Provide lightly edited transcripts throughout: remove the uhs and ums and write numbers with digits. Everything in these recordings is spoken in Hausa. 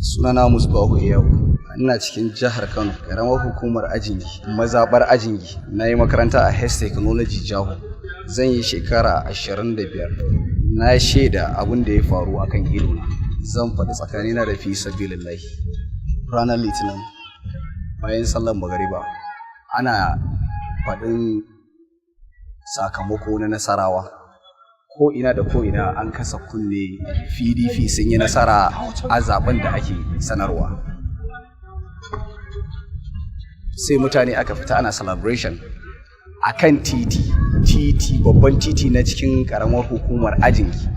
Sunana Musbahu Yau. Ina cikin jihar Kano, ƙaramar hukumar Ajingi, mazaɓar Ajingi. Na yi makaranta a Health Technology Jaho. Zan yi shekara 25. Na shaida abin da ya faru akan idona. Zan faɗi tsakanina da fi sabilillahi. Ranar Litinin bayan sallar magariba ana faɗin sakamako na Nasarawa. Ko ina da ko ina an kasa kunne PDP sun yi nasara a zaben da ake sanarwa. Sai mutane aka fita ana celebration a kan titi babban titi na cikin karamar hukumar Ajingi,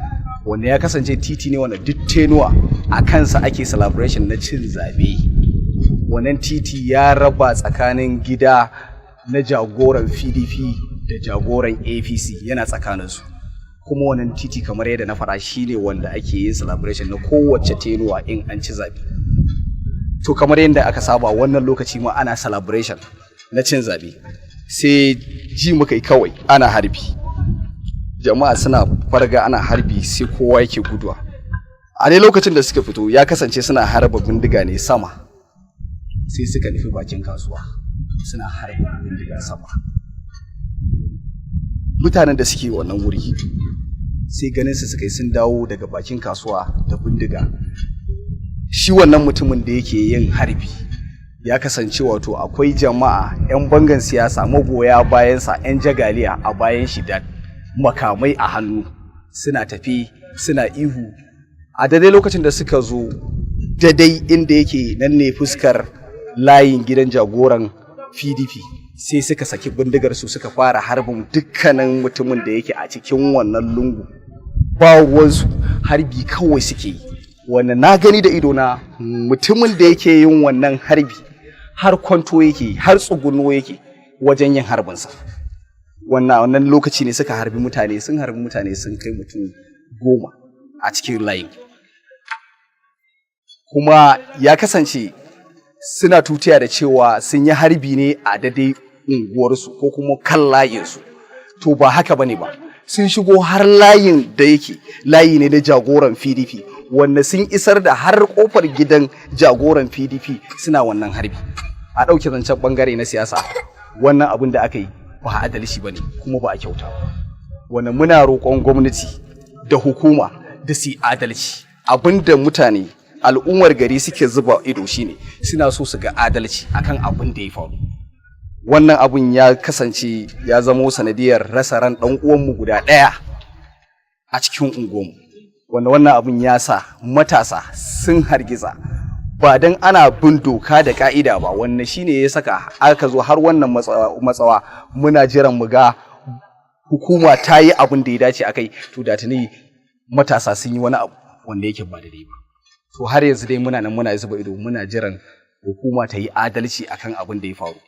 wanda ya kasance titi ne wanda duk tenuwa a kansa ake celebration na cin zabe. Wannan titi ya raba tsakanin gida na jagoran PDP da jagoran APC, yana tsakaninsu. Kuma wannan titi kamar yadda na fara shine wanda ake yin celebration na kowace tenuwa in an ci zabe. To kamar yadda aka saba wannan lokaci ma ana celebration na cin zabe. Sai ji muka yi kawai ana harbi. Jama'a suna farga ana harbi sai kowa yake guduwa. A dai lokacin da suka fito ya kasance suna harba bindiga ne sama. Sai suka nufi bakin kasuwa suna harba bindiga sama. Mutanen da suke wannan wuri sai ganin su suka yi sun dawo daga bakin kasuwa da bindiga. Shi wannan mutumin da yake yin harbi ya kasance wato akwai jama'a 'yan bangan siyasa magoya bayansa 'yan jagaliya a bayan shi da makamai a hannu suna tafi suna ihu. A daidai lokacin da suka zo daidai inda yake nan ne fuskar layin gidan jagoran PDP, sai suka saki bindigar su suka fara harbin dukkanin mutumin da yake a cikin wannan lungu. Ba ruwansu, harbi kawai suke yi. Wannan na gani da idona, mutumin da yake yin wannan harbi har kwanto yake, har tsuguno yake wajen yin harbinsa. Wannan lokaci ne suka harbi mutane, sun kai mutum 10 a cikin layin. Kuma ya kasance suna tutiya da cewa sun yi harbi ne a daidai unguwarsu ko kuma kan layinsu. To ba haka bane ba, sun shigo har layin da yake layi ne na jagoran PDP, wanda sun isar da har kofar gidan jagoran PDP suna wannan harbi. A ɗauke zancen ɓangare na siyasa, wannan abin da aka yi ba adalci bane kuma ba a kyauta ba. Wannan muna roƙon gwamnati da hukuma da su adalci. Abinda mutane al'ummar gari suke zuba ido shine suna so su ga adalci akan abin da ya faru. Wannan abun ya kasance ya zama sanadiyar rasa ran ɗan uwanmu guda ɗaya a cikin unguwarmu. Wannan abun ya sa matasa sun hargiza, ba dan ana bin doka da ka'ida ba. Wannan shine ya saka aka zo har wannan matsawa muna jiran mu ga hukuma ta yi abin da ya dace akai. To da tuni matasa sun yi wani abu wanda yake ba daidai ba. To har yanzu dai muna nan muna zuba ido muna jiran hukuma ta yi adalci akan abin da ya faru.